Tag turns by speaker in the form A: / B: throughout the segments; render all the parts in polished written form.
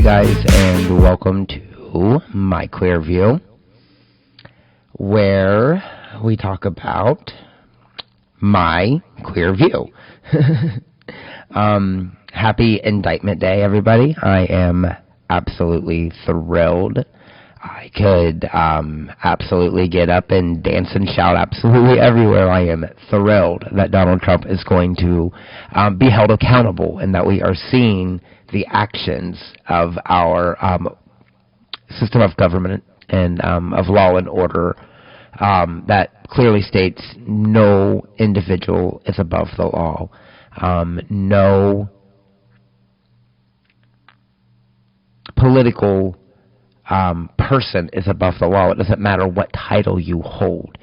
A: guys, and welcome to My Queer View, where we talk about my queer view. Happy Indictment Day, everybody. I am absolutely thrilled. I could absolutely get up and dance and shout absolutely everywhere. I am thrilled that Donald Trump is going to be held accountable and that we are seeing the actions of our system of government and of law and order that clearly states no individual is above the law. No political person is above the law. It doesn't matter what title you hold.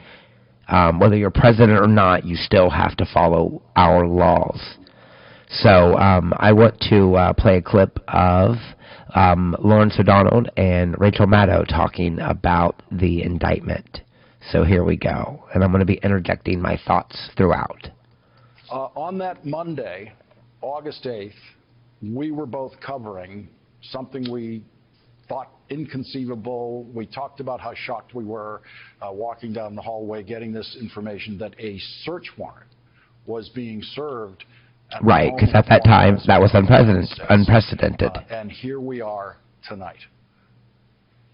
A: Whether you're president or not, you still have to follow our laws. So I want to play a clip of Lawrence O'Donnell and Rachel Maddow talking about the indictment. So here we go. And I'm going to be interjecting my thoughts throughout.
B: On that Monday, August 8th, we were both covering something we thought inconceivable. We talked about how shocked we were walking down the hallway getting this information that a search warrant was being served.
A: Right, because at that time, that was unprecedented.
B: And here we are tonight.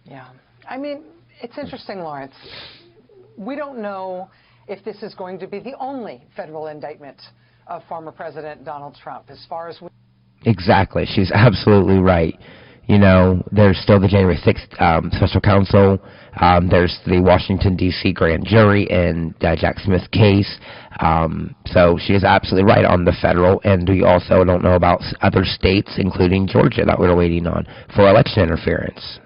C: Yeah. I mean, it's interesting, Lawrence. We don't know if this is going to be the only federal indictment of former President Donald Trump. As far as we...
A: Exactly. She's absolutely right. You know, there's still the January 6th special counsel. There's the Washington, D.C. grand jury in Jack Smith's case. So she is absolutely right on the federal. And we also don't know about other states, including Georgia, that we're waiting on for election interference.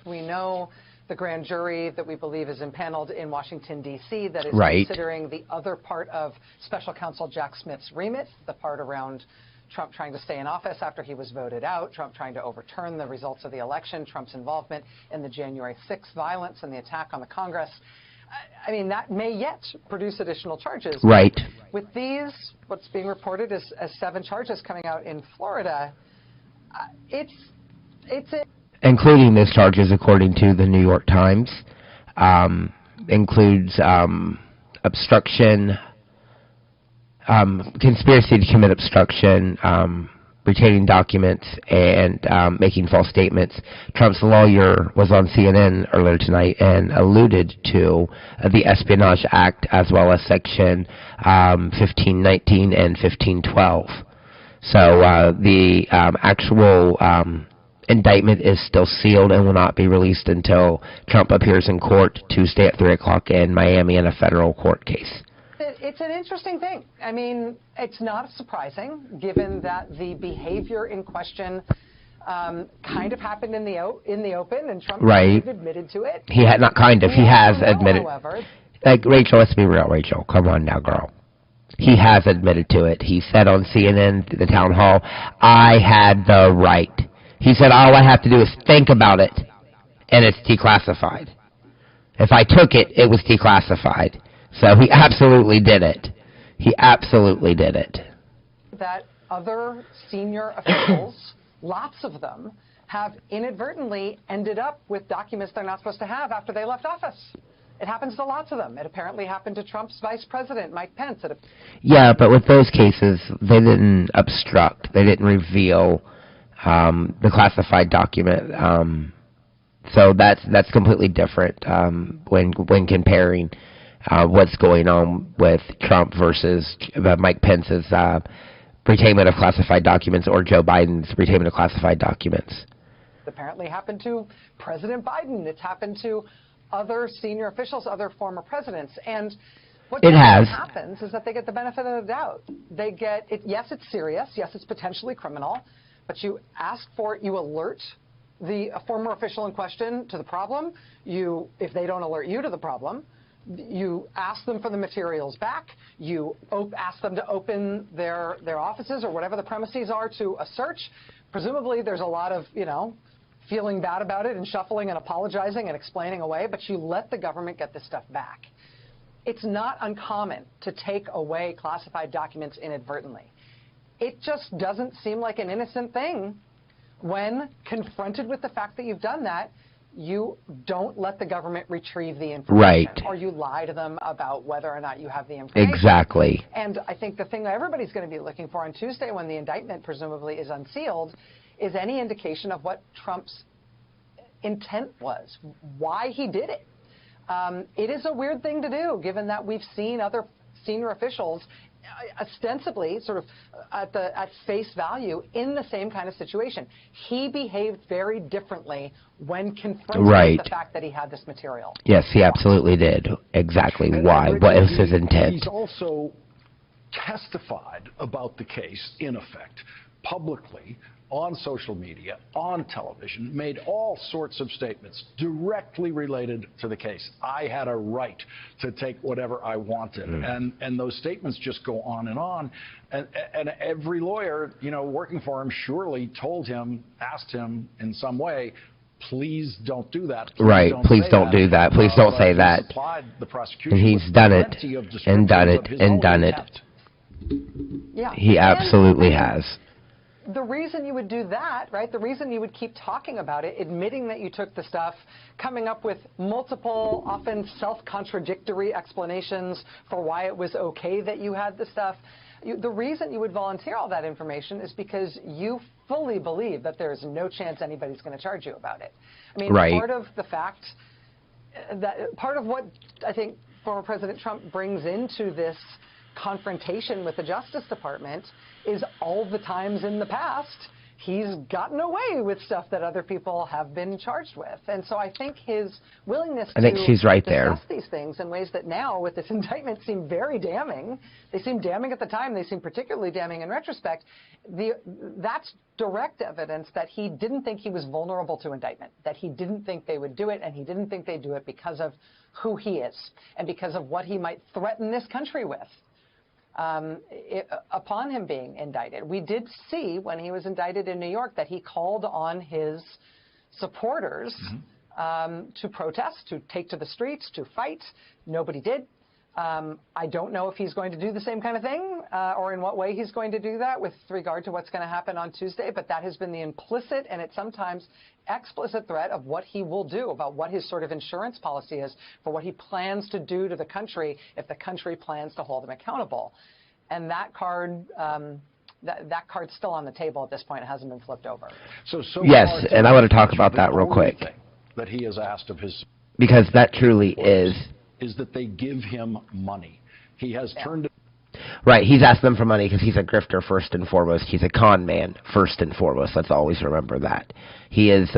C: We know the grand jury that we believe is impaneled in Washington, D.C. that is considering the other part of special counsel Jack Smith's remit, the part around Trump trying to stay in office after he was voted out, Trump trying to overturn the results of the election, Trump's involvement in the January 6th violence and the attack on the Congress. I mean, that may yet produce additional charges.
A: Right.
C: With these, what's being reported as 7 charges coming out in Florida,
A: including these charges, according to the New York Times, includes obstruction, conspiracy to commit obstruction, retaining documents, and making false statements. Trump's lawyer was on CNN earlier tonight and alluded to the Espionage Act as well as Section 1519 and 1512. So the actual indictment is still sealed and will not be released until Trump appears in court Tuesday at 3 o'clock in Miami in a federal court case.
C: It's an interesting thing. I mean, it's not surprising, given that the behavior in question kind of happened in the open, and Trump admitted to it.
A: He had not kind of. He has admitted. However, like, Rachel, let's be real, Rachel. Come on now, girl. He has admitted to it. He said on CNN, the town hall, I had the right. He said, all I have to do is think about it, and it's declassified. If I took it, it was declassified. So he absolutely did it. He absolutely did it.
C: That other senior officials, lots of them, have inadvertently ended up with documents they're not supposed to have after they left office. It happens to lots of them. It apparently happened to Trump's vice president, Mike Pence.
A: Yeah, but with those cases, they didn't obstruct. They didn't reveal the classified document. So that's completely different when comparing what's going on with Trump versus Mike Pence's retainment of classified documents or Joe Biden's retainment of classified documents.
C: It apparently happened to President Biden. It's happened to other senior officials, other former presidents. And what happens is that they get the benefit of the doubt. They get it. Yes, it's serious. Yes, it's potentially criminal. But you ask for it. You alert the former official in question to the problem. If they don't alert you to the problem, you ask them for the materials back. You ask them to open their offices or whatever the premises are to a search. Presumably, there's a lot of, feeling bad about it and shuffling and apologizing and explaining away, but you let the government get this stuff back. It's not uncommon to take away classified documents inadvertently. It just doesn't seem like an innocent thing when confronted with the fact that you've done that, you don't let the government retrieve the information.
A: Right.
C: Or you lie to them about whether or not you have the information.
A: Exactly.
C: And I think the thing that everybody's going to be looking for on Tuesday when the indictment presumably is unsealed is any indication of what Trump's intent was, why he did it. It is a weird thing to do, given that we've seen other senior officials ostensibly sort of at face value in the same kind of situation. He behaved very differently when confronted with the fact that he had this material.
A: Yes, he absolutely did. Exactly. Why? What is his intent?
B: He's also testified about the case, in effect, publicly, on social media, on television, made all sorts of statements directly related to the case. I had a right to take whatever I wanted. And those statements just go on and on. And every lawyer, you know, working for him surely told him, asked him in some way, please don't do that.
A: Please don't do that. Please don't say that.
B: The prosecution
A: and he's done it and done it and done it.
C: Yeah.
A: He absolutely has.
C: The reason you would do that, right, the reason you would keep talking about it, admitting that you took the stuff, coming up with multiple, often self-contradictory explanations for why it was okay that you had the stuff, the reason you would volunteer all that information is because you fully believe that there's no chance anybody's going to charge you about it. I mean, part of the fact that, part of what I think former President Trump brings into this confrontation with the Justice Department is all the times in the past he's gotten away with stuff that other people have been charged with. And so I think his willingness to discuss these things in ways that now with this indictment seem very damning. They seem damning at the time. They seem particularly damning in retrospect. That's direct evidence that he didn't think he was vulnerable to indictment, that he didn't think they would do it, and he didn't think they'd do it because of who he is and because of what he might threaten this country with. Upon him being indicted. We did see when he was indicted in New York that he called on his supporters to protest, to take to the streets, to fight. Nobody did. I don't know if he's going to do the same kind of thing or in what way he's going to do that with regard to what's going to happen on Tuesday, but that has been the implicit and at sometimes explicit threat of what he will do, about what his sort of insurance policy is for what he plans to do to the country if the country plans to hold him accountable. And that card, that card's still on the table at this point. It hasn't been flipped over.
A: Yes, and I want to talk about that real quick.
B: That he has asked of his,
A: because that truly is
B: that they give him money. He has turned it.
A: Right, he's asked them for money because he's a grifter first and foremost. He's a con man first and foremost. Let's always remember that. He is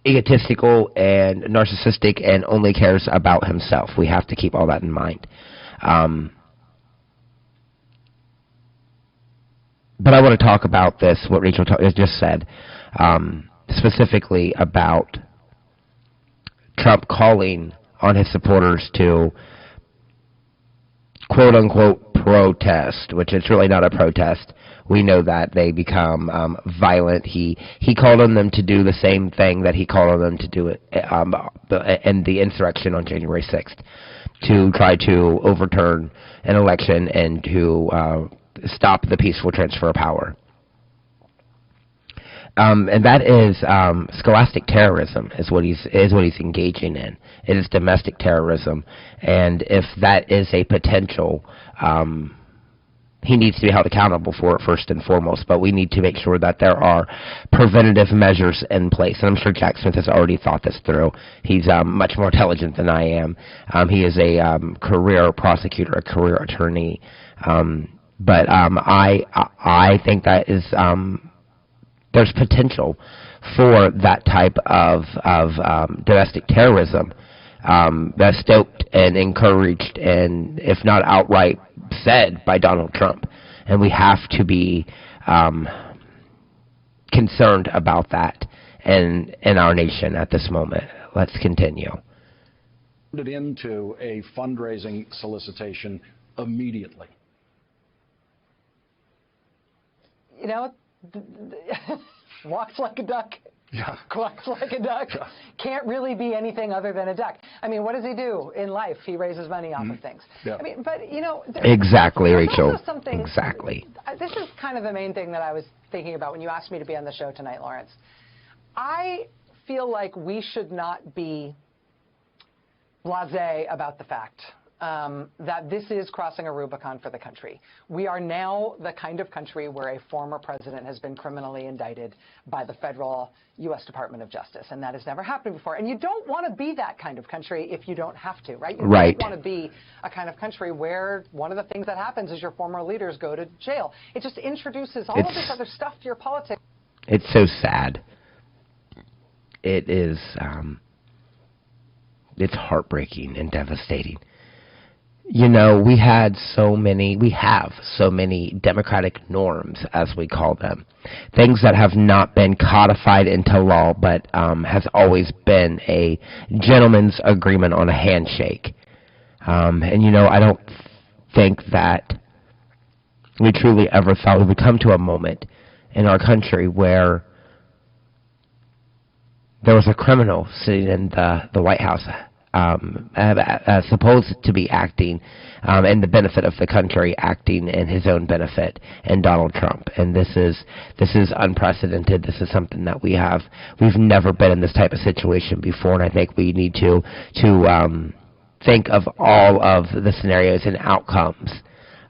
A: egotistical and narcissistic and only cares about himself. We have to keep all that in mind. But I want to talk about this, what Rachel just said, specifically about Trump calling on his supporters to quote-unquote protest, which is really not a protest. We know that they become violent. He called on them to do the same thing that he called on them to do in the insurrection on January 6th, to try to overturn an election and to stop the peaceful transfer of power. And that is scholastic terrorism, is what he's engaging in. It is domestic terrorism, and if that is a potential, he needs to be held accountable for it first and foremost. But we need to make sure that there are preventative measures in place. And I'm sure Jack Smith has already thought this through. He's much more intelligent than I am. He is a career prosecutor, a career attorney. But I think that is there's potential for that type of domestic terrorism that's stoked and encouraged and, if not outright, said by Donald Trump. And we have to be concerned about that in our nation at this moment. Let's continue.
B: It into a fundraising solicitation immediately.
C: You know, walks like a duck.
B: Yeah.
C: Quacks like a duck.
B: Yeah.
C: Can't really be anything other than a duck. I mean, what does he do in life? He raises money off of things.
B: Yeah.
C: I mean, but, you know.
A: Exactly,
C: there's
A: Rachel.
C: also something,
A: exactly.
C: This is kind of the main thing that I was thinking about when you asked me to be on the show tonight, Lawrence. I feel like we should not be blasé about the fact that this is crossing a Rubicon for the country. We are now the kind of country where a former president has been criminally indicted by the federal U.S. Department of Justice, and that has never happened before. And you don't want to be that kind of country if you don't have to, right? You
A: Right.
C: don't want to be a kind of country where one of the things that happens is your former leaders go to jail. It just introduces all of this other stuff to your politics.
A: It's so sad. It is, it's heartbreaking and devastating. You know, we have so many democratic norms, as we call them, things that have not been codified into law, but has always been a gentleman's agreement on a handshake. And, you know, I don't think that we truly ever thought we would come to a moment in our country where there was a criminal sitting in the White House, supposed to be acting in the benefit of the country, acting in his own benefit, and Donald Trump. And this is unprecedented. This is something that we've never been in this type of situation before, and I think we need to think of all of the scenarios and outcomes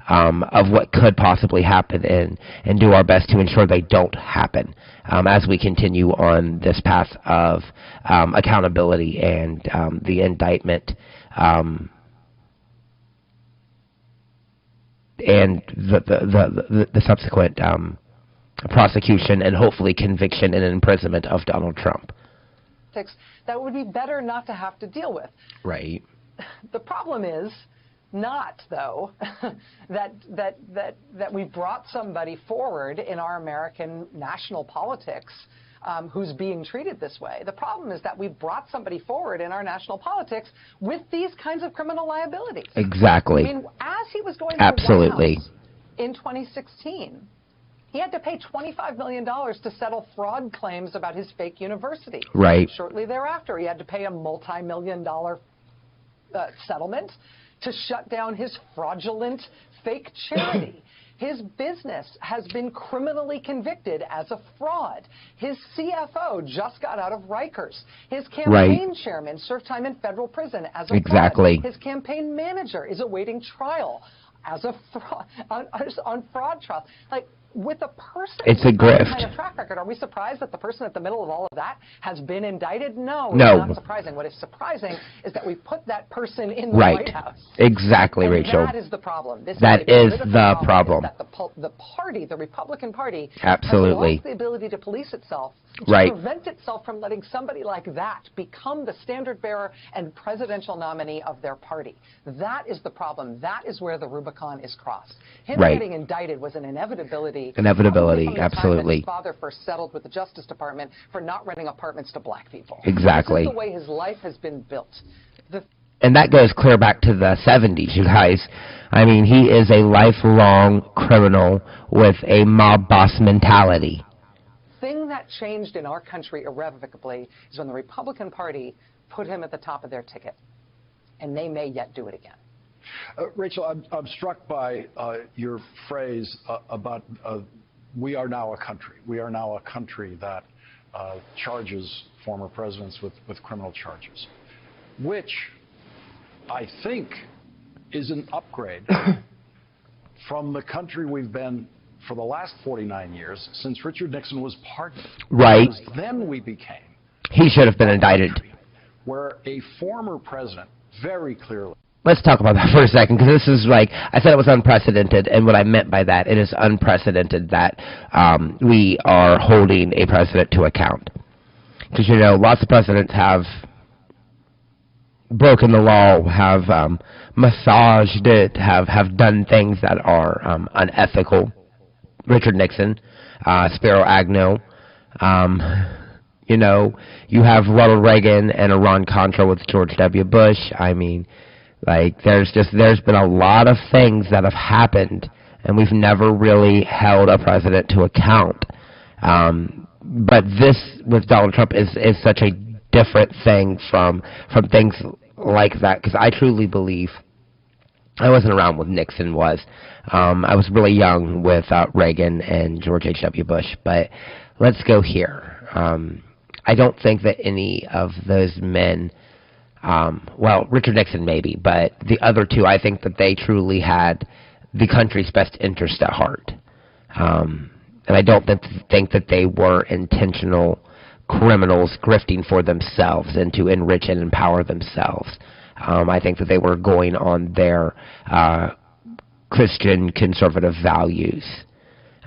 A: of what could possibly happen and do our best to ensure they don't happen as we continue on this path of accountability and the indictment and the subsequent prosecution and hopefully conviction and imprisonment of Donald Trump.
C: That would be better not to have to deal with.
A: Right.
C: The problem is not, though, that we brought somebody forward in our American national politics who's being treated this way. The problem is that we brought somebody forward in our national politics with these kinds of criminal liabilities.
A: Exactly.
C: I mean, as he was going to
A: Absolutely.
C: the White House in 2016, he had to pay $25 million to settle fraud claims about his fake university.
A: Right.
C: Shortly thereafter, he had to pay a multi-million-dollar settlement to shut down his fraudulent fake charity. His business has been criminally convicted as a fraud. His CFO just got out of Rikers. His campaign chairman served time in federal prison as a fraud. His campaign manager is awaiting trial as a fraud on fraud trials. Like, with a person
A: it's a grift.
C: Kind of track record, are we surprised that the person at the middle of all of that has been indicted? No,
A: no.
C: It's not surprising. What is surprising is that we put that person in the White House.
A: Exactly,
C: and
A: Rachel.
C: That is the problem.
A: That is the problem.
C: That the party, the Republican Party,
A: Absolutely.
C: has lost the ability to police itself, to prevent itself from letting somebody like that become the standard bearer and presidential nominee of their party. That is the problem. That is where the Rubicon is crossed. Him getting indicted was an inevitability.
A: Absolutely.
C: His father first settled with the Justice Department for not renting apartments to black people.
A: Exactly.
C: This is the way his life has been built.
A: And that goes clear back to the 70s, you guys. I mean, he is a lifelong criminal with a mob boss mentality.
C: The thing that changed in our country irrevocably is when the Republican Party put him at the top of their ticket. And they may yet do it again.
B: Rachel, I'm struck by your phrase about we are now a country. We are now a country that charges former presidents with criminal charges, which I think is an upgrade from the country we've been for the last 49 years since Richard Nixon was pardoned.
A: Right.
B: Because then we became.
A: He should have been indicted.
B: Where a former president very clearly.
A: Let's talk about that for a second, because this is like, I said it was unprecedented, and what I meant by that, it is unprecedented that we are holding a president to account. Because, you know, lots of presidents have broken the law, have massaged it, have done things that are unethical. Richard Nixon, Spiro Agnew, you know, you have Ronald Reagan and Iran-Contra with George W. Bush. I mean, like, there's been a lot of things that have happened, and we've never really held a president to account. But this, with Donald Trump, is such a different thing from things like that, because I truly believe I wasn't around when Nixon was. I was really young with Reagan and George H.W. Bush. But let's go here. I don't think that any of those men, well, Richard Nixon maybe, but the other two, I think that they truly had the country's best interest at heart. And I don't think that they were intentional criminals grifting for themselves and to enrich and empower themselves. I think that they were going on their Christian conservative values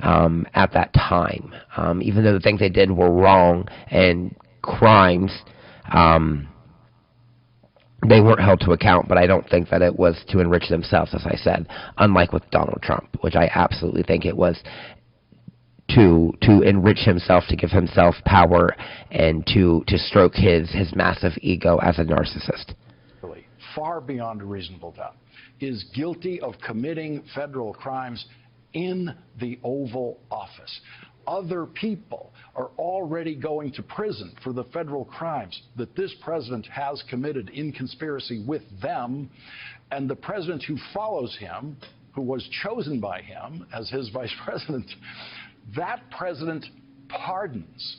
A: at that time. Even though the things they did were wrong and crimes, they weren't held to account, but I don't think that it was to enrich themselves, as I said, unlike with Donald Trump, which I absolutely think it was to enrich himself, to give himself power, and to stroke his massive ego as a narcissist.
B: Far beyond a reasonable doubt, is guilty of committing federal crimes in the Oval Office. Other people are already going to prison for the federal crimes that this president has committed in conspiracy with them, and the president who follows him, who was chosen by him as his vice president, that president pardons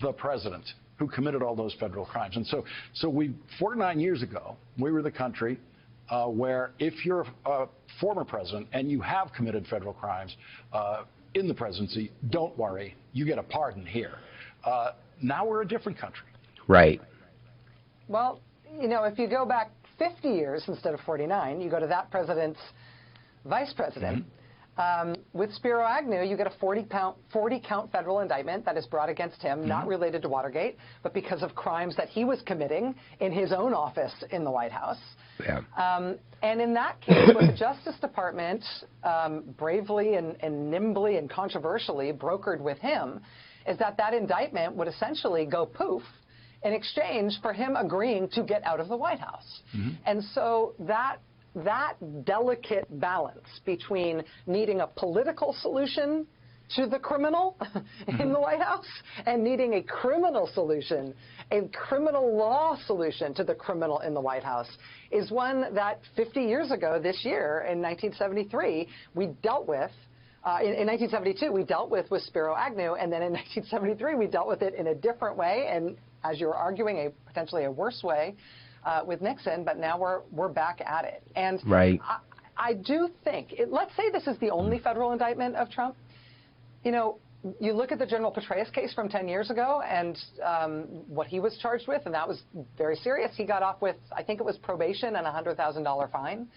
B: the president who committed all those federal crimes. And so 49 years ago, we were the country where if you're a former president and you have committed federal crimes in the presidency, don't worry, you get a pardon here. Now we're a different country.
A: Right.
C: Well, you know, if you go back 50 years instead of 49, you go to that president's vice president. Mm-hmm. With Spiro Agnew, you get a 40-count federal indictment that is brought against him, mm-hmm. not related to Watergate, but because of crimes that he was committing in his own office in the White House.
A: Yeah.
C: And in that case, what the Justice Department bravely and nimbly and controversially brokered with him is that indictment would essentially go poof in exchange for him agreeing to get out of the White House. Mm-hmm. And so that delicate balance between needing a political solution to the criminal in the White House and needing a criminal solution, a criminal law solution to the criminal in the White House is one that 50 years ago this year in 1973 we dealt with. In 1972 we dealt with Spiro Agnew, and then in 1973 we dealt with it in a different way, and as you're arguing, potentially a worse way with Nixon, but now we're back at it. And
A: right.
C: I do think, let's say this is the only federal indictment of Trump. You know, you look at the General Petraeus case from 10 years ago and what he was charged with, and that was very serious. He got off with, I think it was probation and a $100,000 fine.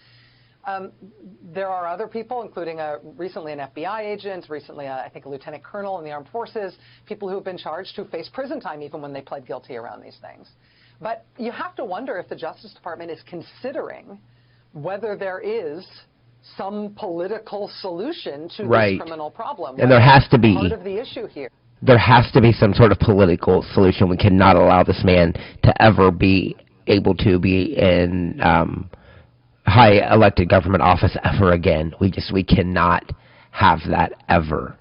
C: There are other people, including recently an FBI agent, recently I think a lieutenant colonel in the armed forces, people who have been charged who face prison time even when they pled guilty around these things. But you have to wonder if the Justice Department is considering whether there is some political solution to
A: right.
C: this criminal problem.
A: And there has to be.
C: Part of the issue here.
A: There has to be some sort of political solution. We cannot allow this man to ever be able to be in high elected government office ever again. We cannot have that ever.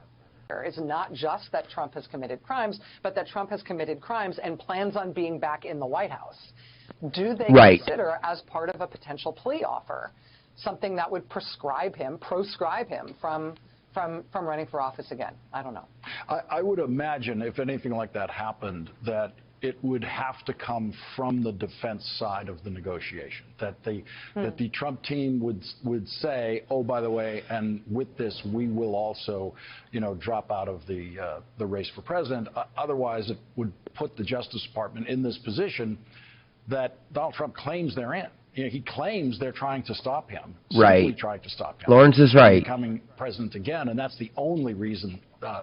C: It's not just that Trump has committed crimes, but that Trump has committed crimes and plans on being back in the White House. Do they
A: right.
C: consider, as part of a potential plea offer, something that would proscribe him from running for office again? I don't know.
B: I would imagine if anything like that happened, that it would have to come from the defense side of the negotiation, that the Trump team would say, oh, by the way, and with this we will also, drop out of the race for president. Otherwise, it would put the Justice Department in this position that Donald Trump claims they're in. He claims they're trying to stop him.
A: Right.
B: Simply trying to stop him.
A: Lawrence is right.
B: Becoming president again, and that's the only reason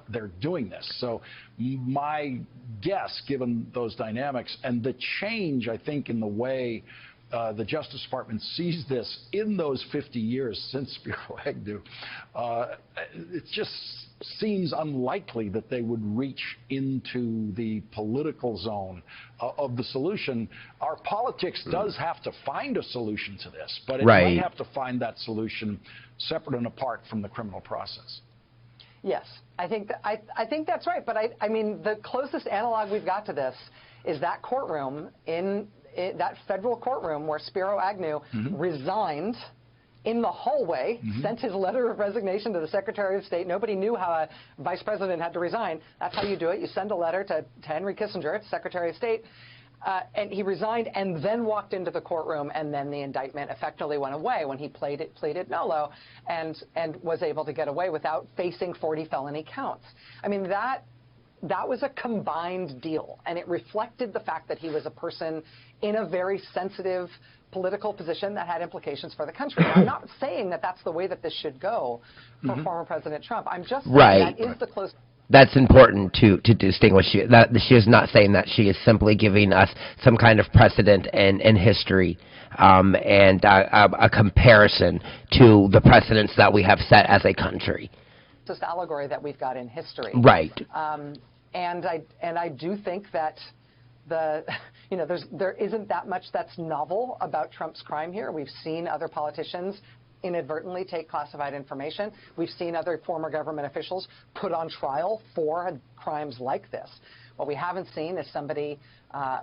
B: they're doing this. So my guess, given those dynamics and the change, I think, in the way the Justice Department sees this in those 50 years since Spiro Agnew, it just seems unlikely that they would reach into the political zone of the solution. Our politics does have to find a solution to this, but it
A: right.
B: might have to find that solution separate and apart from the criminal process.
C: Yes, I think that's right. But I mean, the closest analog we've got to this is that courtroom that federal courtroom where Spiro Agnew resigned in the hallway, sent his letter of resignation to the Secretary of State. Nobody knew how a vice president had to resign. That's how you do it. You send a letter to Henry Kissinger, Secretary of State, and he resigned and then walked into the courtroom, and then the indictment effectively went away when he pleaded nolo and was able to get away without facing 40 felony counts. I mean, that was a combined deal, and it reflected the fact that he was a person in a very sensitive political position that had implications for the country. Now, I'm not saying that that's the way that this should go for former President Trump. I'm just saying that is the close.
A: That's important to distinguish. That she is not saying that. She is simply giving us some kind of precedent in history and a comparison to the precedents that we have set as a country.
C: Just allegory that we've got in history.
A: Right.
C: And I do think that there isn't that much that's novel about Trump's crime here. We've seen other politicians inadvertently take classified information. We've seen other former government officials put on trial for crimes like this. What we haven't seen is somebody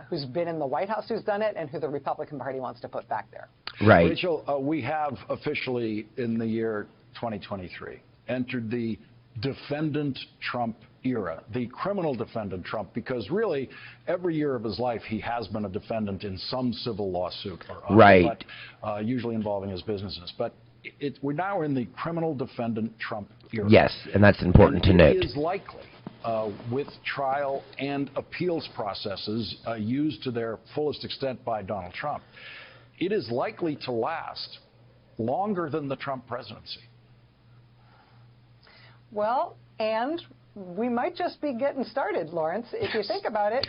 C: who's been in the White House who's done it and who the Republican Party wants to put back there.
A: Right.
B: Rachel, we have officially in the year 2023 entered the defendant Trump era, the criminal defendant Trump, because really every year of his life he has been a defendant in some civil lawsuit or other,
A: right,
B: but usually involving his businesses. But we're now in the criminal defendant Trump era.
A: Yes, and that's important to note.
B: It is likely, with trial and appeals processes used to their fullest extent by Donald Trump, it is likely to last longer than the Trump presidency.
C: Well, and we might just be getting started, Lawrence. If you think about it,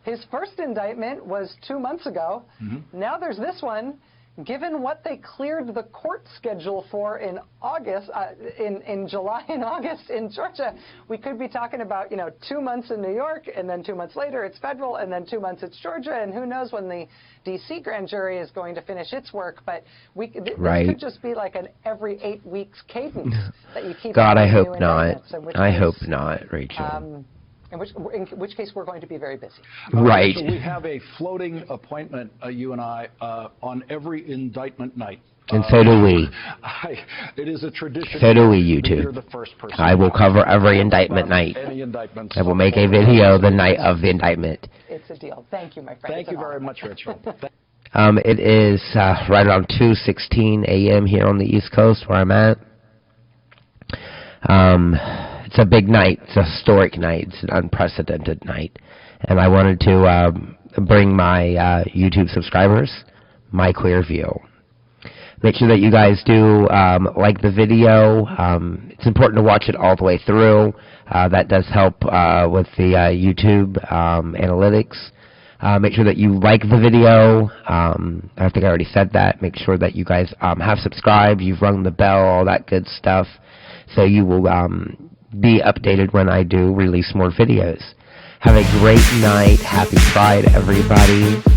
C: his first indictment was 2 months ago. Now there's this one. Given what they cleared the court schedule for in August, in July and August in Georgia, we could be talking about 2 months in New York, and then 2 months later it's federal, and then 2 months it's Georgia, and who knows when the D.C. grand jury is going to finish its work. But this could just be like an every 8 weeks cadence that you keep.
A: God, I hope not. I hope not, Rachel.
C: In which case, we're going to be very busy.
A: Right.
B: So we have a floating appointment, you and I, on every indictment night.
A: And so do we.
B: It is a tradition.
A: So do we, you two.
B: You're the first person.
A: I will cover every indictment night.
B: Any indictments.
A: I will make a video the night of the indictment.
C: It's a deal. Thank you, my friend.
B: Thank you very much, Rachel.
A: It is right around 2:16 a.m. here on the East Coast where I'm at. It's a big night. It's a historic night. It's an unprecedented night. And I wanted to bring my YouTube subscribers my clear view. Make sure that you guys do like the video. It's important to watch it all the way through. That does help with the YouTube analytics. Make sure that you like the video. I think I already said that. Make sure that you guys have subscribed. You've rung the bell, all that good stuff. So you will be updated when I do release more videos. Have a great night. Happy Pride, everybody.